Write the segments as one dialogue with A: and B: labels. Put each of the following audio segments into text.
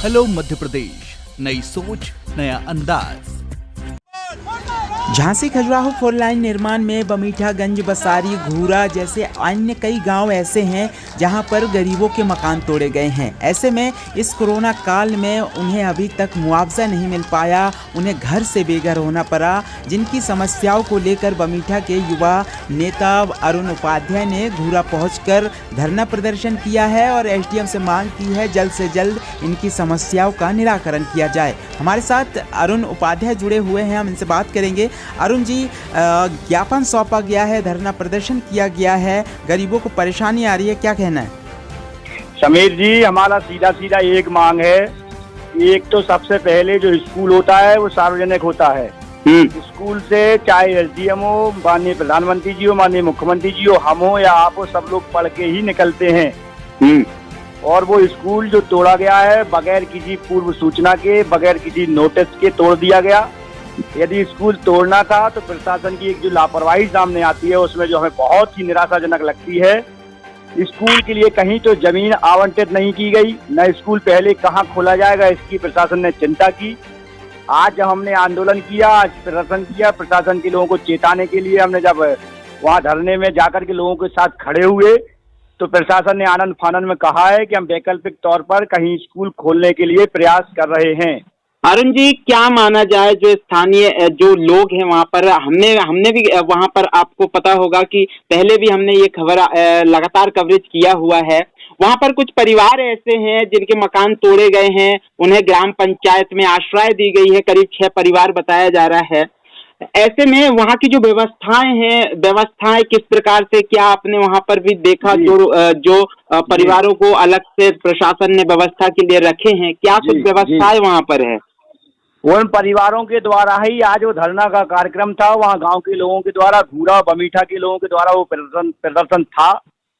A: Hello Madhya Pradesh, नई सोच नया अंदाज।
B: झांसी खजुराहो 4 लाइन निर्माण में बमीठागंज, बसारी, घूरा जैसे अन्य कई गांव ऐसे हैं जहां पर गरीबों के मकान तोड़े गए हैं। ऐसे में इस कोरोना काल में उन्हें अभी तक मुआवजा नहीं मिल पाया, उन्हें घर से बेघर होना पड़ा। जिनकी समस्याओं को लेकर बमीठा के युवा नेता अरुण उपाध्याय ने घूरा पहुंचकर धरना प्रदर्शन किया है और एसडीएम से मांग की है जल्द से जल्द इनकी समस्याओं का निराकरण किया जाए। हमारे साथ अरुण उपाध्याय जुड़े हुए हैं, हम इनसे बात करेंगे। अरुण जी, ज्ञापन सौंपा गया है, धरना प्रदर्शन किया गया है, गरीबों को परेशानी आ रही है, क्या कहना है?
C: समीर जी, हमारा सीधा सीधा एक मांग है। एक तो सबसे पहले जो स्कूल होता है वो सार्वजनिक होता है। स्कूल से चाहे एसडीएम हो, माननीय प्रधानमंत्री जी हो, माननीय मुख्यमंत्री जी हो, हम हो या आप हो, सब लोग पढ़ के ही निकलते हैं। और वो स्कूल जो तोड़ा गया है बगैर किसी पूर्व सूचना के, बगैर किसी नोटिस के तोड़ दिया गया। यदि स्कूल तोड़ना था तो प्रशासन की एक जो लापरवाही सामने आती है उसमें जो हमें बहुत ही निराशाजनक लगती है। स्कूल के लिए कहीं तो जमीन आवंटित नहीं की गई, न स्कूल पहले कहाँ खोला जाएगा इसकी प्रशासन ने चिंता की। आज जब हमने आंदोलन किया, आज प्रदर्शन किया, प्रशासन के लोगों को चेताने के लिए हमने जब वहाँ धरने में जाकर के लोगों के साथ खड़े हुए तो प्रशासन ने आनंद फानन में कहा है कि हम वैकल्पिक तौर पर कहीं स्कूल खोलने के लिए प्रयास कर रहे हैं।
D: अरुण जी, क्या माना जाए जो स्थानीय जो लोग हैं वहाँ पर, हमने भी वहाँ पर, आपको पता होगा कि पहले भी हमने ये खबर लगातार कवरेज किया हुआ है। वहाँ पर कुछ परिवार ऐसे हैं जिनके मकान तोड़े गए हैं, उन्हें ग्राम पंचायत में आश्रय दी गई है, करीब 6 परिवार बताया जा रहा है। ऐसे में वहाँ की जो व्यवस्थाएं किस प्रकार से, क्या आपने वहाँ पर भी देखा जो परिवारों को अलग से प्रशासन ने व्यवस्था के लिए रखे हैं, क्या कुछ व्यवस्थाएं वहाँ पर है?
C: उन परिवारों के द्वारा ही आज वो धरना का कार्यक्रम था। वहाँ गांव के लोगों के द्वारा, घूरा बमीठा के लोगों के द्वारा वो प्रदर्शन था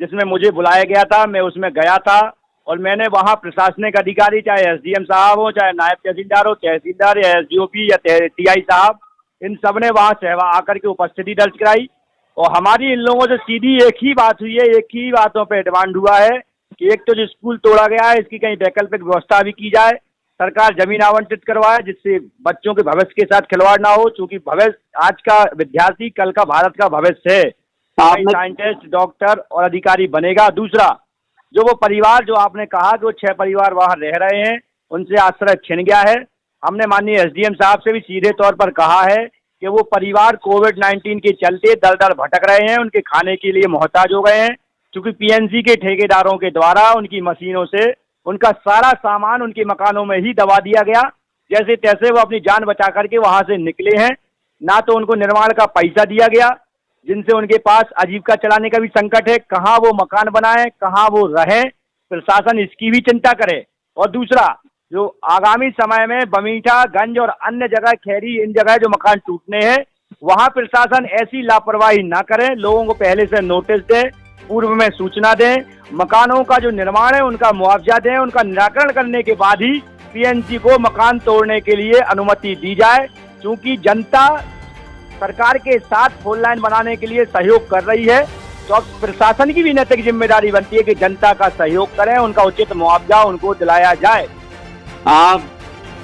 C: जिसमें मुझे बुलाया गया था। मैं उसमें गया था और मैंने वहाँ प्रशासनिक अधिकारी, चाहे एसडीएम साहब हो, चाहे नायब तहसीलदार हो, तहसीलदार या एसडीओपी या टीआई साहब, इन सब ने वहाँ सेवा आकर के उपस्थिति दर्ज कराई। और हमारी इन लोगों से सीधी एक ही बात हुई है, एक ही बातों पे डिमांड हुआ है कि एक तो जो स्कूल तोड़ा गया है इसकी कहीं वैकल्पिक व्यवस्था भी की जाए, सरकार जमीन आवंटित करवाए जिससे बच्चों के भविष्य के साथ खिलवाड़ ना हो। चूंकि भविष्य, आज का विद्यार्थी कल का भारत का भविष्य है, साइंटिस्ट, डॉक्टर और अधिकारी बनेगा। दूसरा, जो वो परिवार जो आपने कहा कि वो 6 परिवार वहाँ रह रहे हैं, उनसे आश्रय छिन गया है। हमने माननीय एसडीएम साहब से भी सीधे तौर पर कहा है कि वो परिवार कोविड-19 के चलते दर दर भटक रहे हैं, उनके खाने के लिए मोहताज हो गए हैं। क्योंकि पीएनजी के ठेकेदारों के द्वारा उनकी मशीनों से उनका सारा सामान उनके मकानों में ही दबा दिया गया। जैसे तैसे वो अपनी जान बचा करके वहां से निकले हैं। ना तो उनको निर्माण का पैसा दिया गया, जिनसे उनके पास आजीविका चलाने का भी संकट है। कहाँ वो मकान बनाए, कहाँ वो रहे, प्रशासन इसकी भी चिंता करे। और दूसरा, जो आगामी समय में बमीठा, गंज और अन्य जगह, खैरी, इन जगह जो मकान टूटने हैं वहां प्रशासन ऐसी लापरवाही ना करे, लोगों को पहले से नोटिस दे, पूर्व में सूचना दें, मकानों का जो निर्माण है उनका मुआवजा दें, उनका निराकरण करने के बाद ही पीएनजी को मकान तोड़ने के लिए अनुमति दी जाए। क्योंकि जनता सरकार के साथ 4 लाइन बनाने के लिए सहयोग कर रही है, तो अब प्रशासन की भी नैतिक जिम्मेदारी बनती है कि जनता का सहयोग करें, उनका उचित मुआवजा उनको दिलाया जाए।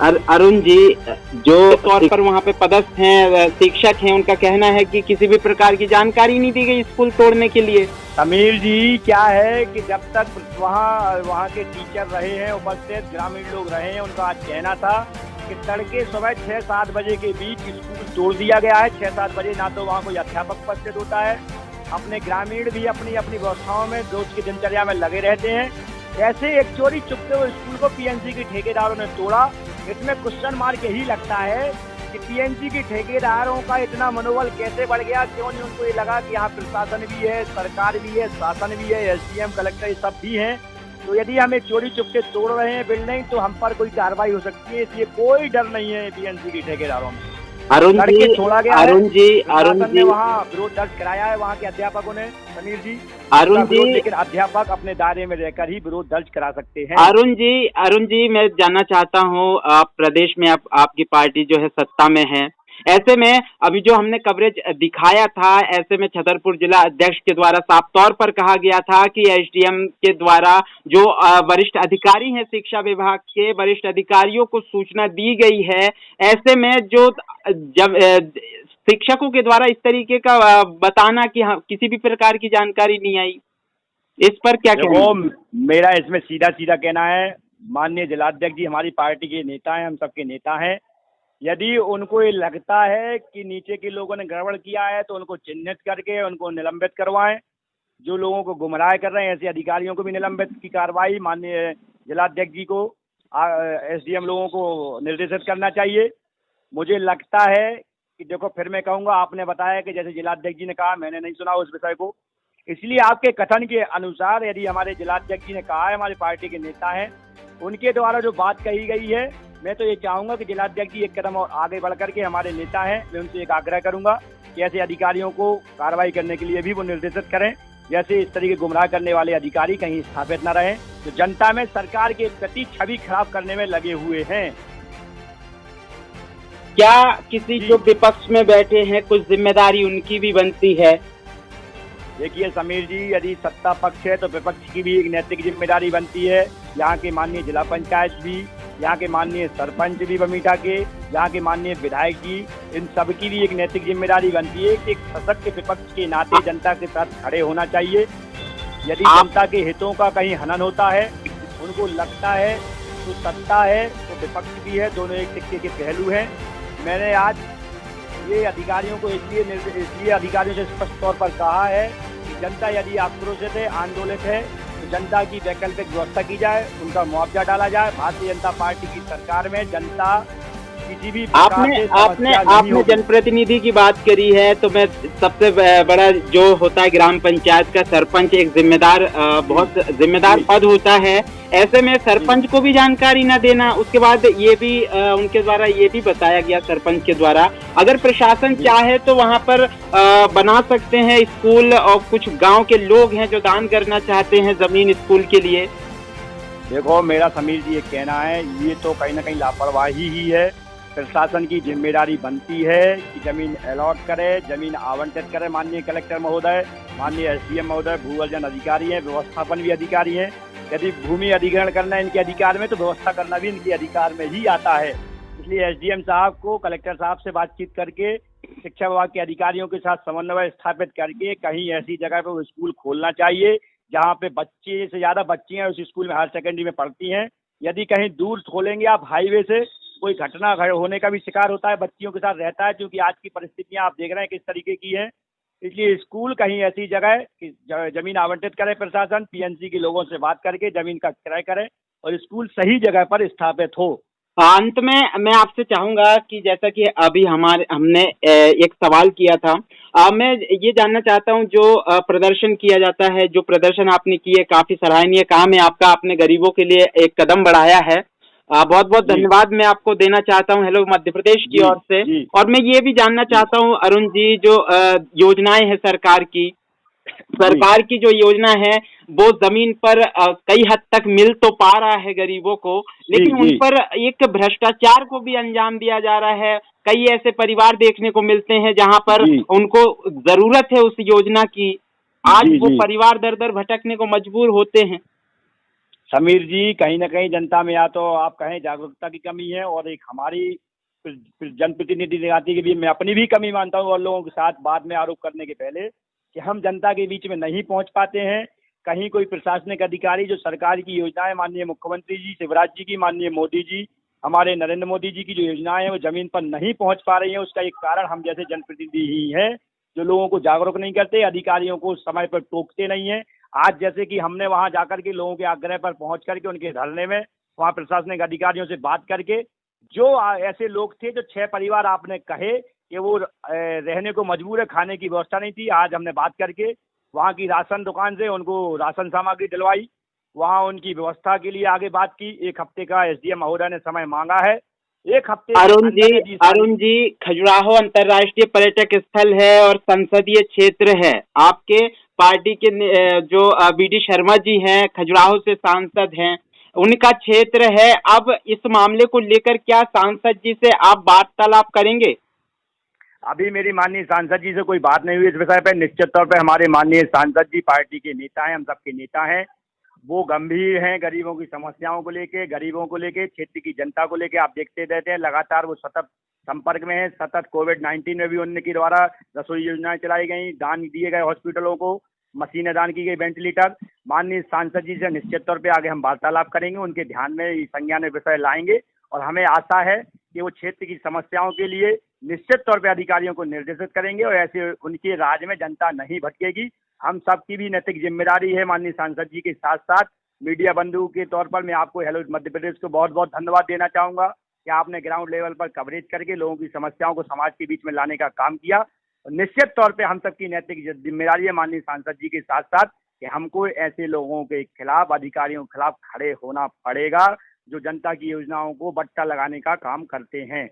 D: अरुण जी, जो तौर पर वहाँ पे पदस्थ हैं, शिक्षक हैं, उनका कहना है कि किसी भी प्रकार की जानकारी नहीं दी गई स्कूल तोड़ने के लिए।
C: समीर जी, क्या है कि जब तक वहाँ के टीचर रहे हैं, उपस्थित ग्रामीण लोग रहे हैं, उनका आज कहना था कि तड़के सुबह 6-7 बजे के बीच स्कूल तोड़ दिया गया है। 6-7 बजे ना तो वहाँ कोई अध्यापक उपस्थित होता है, अपने ग्रामीण भी अपनी अपनी व्यवस्थाओं में रोज की दिनचर्या में लगे रहते हैं। ऐसे एक चोरी चुपते हुए स्कूल को पीएनजी के ठेकेदारों ने तोड़ा। इसमें क्वेश्चन मार्क यही लगता है कि पीएनजी के ठेकेदारों का इतना मनोबल कैसे बढ़ गया। क्यों नहीं उनको ये लगा कि यहाँ प्रशासन भी है, सरकार भी है, शासन भी है, एसडीएम, कलेक्टर, ये सब भी हैं। तो यदि हम एक चोरी चुपके तोड़ रहे हैं बिल्डिंग तो हम पर कोई कार्रवाई हो सकती है, इसलिए कोई डर नहीं है पीएनजी के ठेकेदारों में।
D: अरुण जी,
C: वहाँ विरोध दर्ज कराया है वहाँ के अध्यापकों ने। समीर जी, लेकिन अध्यापक अपने दायरे में रहकर ही विरोध दर्ज करा सकते हैं।
D: अरुण जी, मैं जानना चाहता हूँ, आप प्रदेश में आपकी पार्टी जो है सत्ता में है, ऐसे में अभी जो हमने कवरेज दिखाया था, ऐसे में छतरपुर जिला अध्यक्ष के द्वारा साफ तौर पर कहा गया था कि एसडीएम के द्वारा जो वरिष्ठ अधिकारी हैं, शिक्षा विभाग के वरिष्ठ अधिकारियों को सूचना दी गई है। ऐसे में जो जब शिक्षकों के द्वारा इस तरीके का बताना कि किसी भी प्रकार की जानकारी नहीं आई, इस पर क्या कहना है?
C: मेरा इसमें सीधा सीधा कहना है, माननीय जिलाध्यक्ष जी हमारी पार्टी के नेता हैं, हम सबके नेता हैं। यदि उनको ये लगता है कि नीचे के लोगों ने गड़बड़ किया है तो उनको चिन्हित करके उनको निलंबित करवाएं। जो लोगों को गुमराह कर रहे हैं ऐसे अधिकारियों को भी निलंबित की कार्रवाई माननीय जिलाध्यक्ष जी को, एसडीएम लोगों को निर्देशित करना चाहिए। मुझे लगता है कि देखो, फिर मैं कहूँगा, आपने बताया कि जैसे जिलाध्यक्ष जी ने कहा, मैंने नहीं सुना उस विषय को, इसलिए आपके कथन के अनुसार यदि हमारे जिलाध्यक्ष जी ने कहा है, हमारी पार्टी के नेता हैं, उनके द्वारा जो बात कही गई है, मैं तो ये चाहूँगा कि जिलाध्यक्ष जी एक कदम और आगे बढ़ करके हमारे नेता हैं, मैं उनसे एक आग्रह करूँगा कि ऐसे अधिकारियों को कार्रवाई करने के लिए भी वो निर्देशित करें, जैसे इस तरीके गुमराह करने वाले अधिकारी कहीं स्थापित न रहें, तो जनता में सरकार के प्रति छवि खराब करने में लगे हुए हैं।
D: क्या किसी जो विपक्ष में बैठे हैं कुछ जिम्मेदारी उनकी भी बनती है?
C: देखिए समीर जी, यदि सत्ता पक्ष है तो विपक्ष की भी एक नैतिक जिम्मेदारी बनती है। यहाँ के माननीय जिला पंचायत भी, यहाँ के माननीय सरपंच भी बमीठा के, यहाँ के माननीय विधायक जी, इन सब की भी एक नैतिक जिम्मेदारी बनती है कि एक सशक्त विपक्ष के नाते जनता के साथ खड़े होना चाहिए। यदि जनता के हितों का कहीं हनन होता है, उनको लगता है तो सत्ता है तो विपक्ष भी है, दोनों एक सिक्के के पहलू हैं। मैंने आज ये अधिकारियों को इसलिए अधिकारियों से स्पष्ट तौर पर कहा है कि जनता यदि आक्रोशित है, आंदोलित है, तो जनता की वैकल्पिक व्यवस्था की जाए, उनका मुआवजा डाला जाए। भारतीय जनता पार्टी की सरकार में जनता किसी भी
D: आपने जनप्रतिनिधि की बात करी है, तो मैं सबसे बड़ा जो होता है ग्राम पंचायत का सरपंच, एक जिम्मेदार बहुत जिम्मेदार पद होता है। ऐसे में सरपंच को भी जानकारी न देना, उसके बाद ये भी उनके द्वारा ये भी बताया गया सरपंच के द्वारा, अगर प्रशासन चाहे तो वहाँ पर बना सकते हैं स्कूल, और कुछ गांव के लोग हैं जो दान करना चाहते हैं जमीन स्कूल के लिए।
C: देखो मेरा समीर जी ये कहना है, ये तो कहीं ना कहीं लापरवाही ही है। प्रशासन की जिम्मेदारी बनती है कि जमीन अलॉट करे, जमीन आवंटित करे। माननीय कलेक्टर महोदय, माननीय एसडीएम महोदय भू अर्जन अधिकारी हैं, व्यवस्थापन भी अधिकारी हैं। यदि भूमि अधिग्रहण करना है इनके अधिकार में, तो व्यवस्था करना भी इनके अधिकार में ही आता है। इसलिए एसडीएम साहब को कलेक्टर साहब से बातचीत करके, शिक्षा विभाग के अधिकारियों के साथ समन्वय स्थापित करके कहीं ऐसी जगह पर वो स्कूल खोलना चाहिए जहाँ पे बच्चे से ज़्यादा बच्चियाँ उस स्कूल में हायर सेकेंडरी में पढ़ती हैं। यदि कहीं दूर खोलेंगे आप हाईवे से, कोई घटना होने का भी शिकार होता है, बच्चियों के साथ रहता है, क्योंकि आज की परिस्थितियां आप देख रहे हैं किस तरीके की है। इसलिए स्कूल कहीं ऐसी जगह कि जमीन आवंटित करे प्रशासन, पीएनसी के लोगों से बात करके जमीन का क्रय करे और स्कूल सही जगह पर स्थापित हो।
D: अंत में मैं आपसे चाहूंगा कि जैसा कि अभी हमने एक सवाल किया था, मैं ये जानना चाहता हूं, जो प्रदर्शन किया जाता है, जो प्रदर्शन आपने किए, काफी सराहनीय काम है आपका, आपने गरीबों के लिए एक कदम बढ़ाया है। बहुत बहुत धन्यवाद मैं आपको देना चाहता हूं हेलो मध्य प्रदेश की ओर से। और मैं ये भी जानना चाहता हूं अरुण जी, जो योजनाएं हैं सरकार की जो योजना है वो जमीन पर कई हद तक मिल तो पा रहा है गरीबों को, लेकिन उन पर एक भ्रष्टाचार को भी अंजाम दिया जा रहा है। कई ऐसे परिवार देखने को मिलते हैं जहां पर उनको जरूरत है उस योजना की, आज वो परिवार दर दर भटकने को मजबूर होते हैं।
C: समीर जी, कहीं ना कहीं जनता में या तो आप कहें जागरूकता की कमी है, और एक हमारी जनप्रतिनिधि निगाती की भी मैं अपनी भी कमी मानता हूँ, और लोगों के साथ बाद में आरोप करने के पहले कि हम जनता के बीच में नहीं पहुंच पाते हैं। कहीं कोई प्रशासनिक अधिकारी जो सरकार की योजनाएं, माननीय मुख्यमंत्री जी शिवराज जी की, माननीय मोदी जी, हमारे नरेंद्र मोदी जी की जो योजनाएं हैं वो जमीन पर नहीं पहुंच पा रही हैं। उसका एक कारण हम जैसे जनप्रतिनिधि ही है, जो लोगों को जागरूक नहीं करते, अधिकारियों को समय पर टोकते नहीं है। आज जैसे कि हमने वहां जाकर के लोगों के आग्रह पर पहुंच करके उनके धरने में वहां प्रशासनिक अधिकारियों से बात करके, जो ऐसे लोग थे, जो 6 परिवार आपने कहे कि वो रहने को मजबूर है, खाने की व्यवस्था नहीं थी, आज हमने बात करके वहां की राशन दुकान से उनको राशन सामग्री दिलवाई, वहां उनकी व्यवस्था के लिए आगे बात की। 1 हफ्ते का एसडीएम महोदय ने समय मांगा है, 1 हफ्ते।
D: अरुण जी, खजुराहो अंतर्राष्ट्रीय पर्यटक स्थल है और संसदीय क्षेत्र है। आपके पार्टी के जो बीडी शर्मा जी हैं, खजुराहो से सांसद हैं, उनका क्षेत्र है। अब इस मामले को लेकर क्या सांसद जी से आप वार्तालाप करेंगे?
C: अभी मेरी माननीय सांसद जी से कोई बात नहीं हुई इस विषय पर। निश्चित तौर पर हमारे माननीय सांसद जी पार्टी के नेता हैं, हम सबके नेता हैं, वो गंभीर हैं गरीबों की समस्याओं को लेके, गरीबों को लेके, क्षेत्र की जनता को लेके। आप देखते रहते हैं लगातार वो सतत संपर्क में है। सतत कोविड-19 में भी उनके द्वारा रसोई योजनाएं चलाई गई, दान दिए गए हॉस्पिटलों को, मशीनें दान की गई, वेंटिलेटर। माननीय सांसद जी से निश्चित तौर पे आगे हम वार्तालाप करेंगे, उनके ध्यान में संज्ञान में विषय लाएंगे और हमें आशा है कि वो क्षेत्र की समस्याओं के लिए निश्चित तौर पे अधिकारियों को निर्देशित करेंगे और ऐसे उनके राज में जनता नहीं भटकेगी। हम सबकी भी नैतिक जिम्मेदारी है। माननीय सांसद जी के साथ साथ मीडिया बंधु के तौर पर मैं आपको हेलो मध्य प्रदेश को बहुत बहुत धन्यवाद देना चाहूँगा कि आपने ग्राउंड लेवल पर कवरेज करके लोगों की समस्याओं को समाज के बीच में लाने का काम किया। निश्चित तौर पे हम सबकी नैतिक जिम्मेदारी है माननीय सांसद जी के साथ साथ कि हमको ऐसे लोगों के खिलाफ, अधिकारियों के खिलाफ खड़े होना पड़ेगा जो जनता की योजनाओं को बट्टा लगाने का काम करते हैं।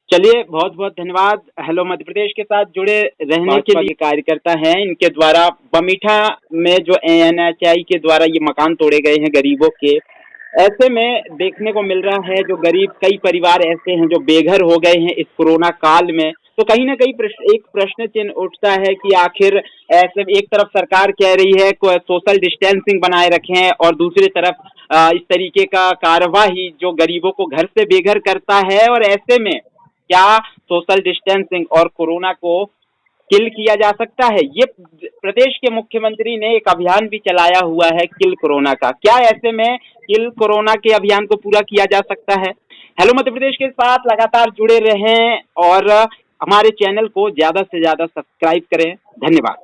D: चलिए, बहुत बहुत धन्यवाद। हेलो मध्य प्रदेश के साथ जुड़े रहने के लिए कार्यकर्ता हैं, इनके द्वारा बमीठा में जो NHI के द्वारा ये मकान तोड़े गए हैं गरीबों के, ऐसे में देखने को मिल रहा है जो गरीब कई परिवार ऐसे हैं जो बेघर हो गए हैं इस कोरोना काल में। तो कहीं ना कहीं एक प्रश्न चिन्ह उठता है कि आखिर ऐसे एक तरफ सरकार कह रही है सोशल डिस्टेंसिंग बनाए रखें और दूसरी तरफ इस तरीके का कार्यवाही जो गरीबों को घर से बेघर करता है, और ऐसे में क्या सोशल डिस्टेंसिंग और कोरोना को किल किया जा सकता है? ये प्रदेश के मुख्यमंत्री ने एक अभियान भी चलाया हुआ है किल कोरोना का। क्या ऐसे में किल कोरोना के अभियान को पूरा किया जा सकता है? हेलो मध्य प्रदेश के साथ लगातार जुड़े रहें और हमारे चैनल को ज्यादा से ज्यादा सब्सक्राइब करें। धन्यवाद।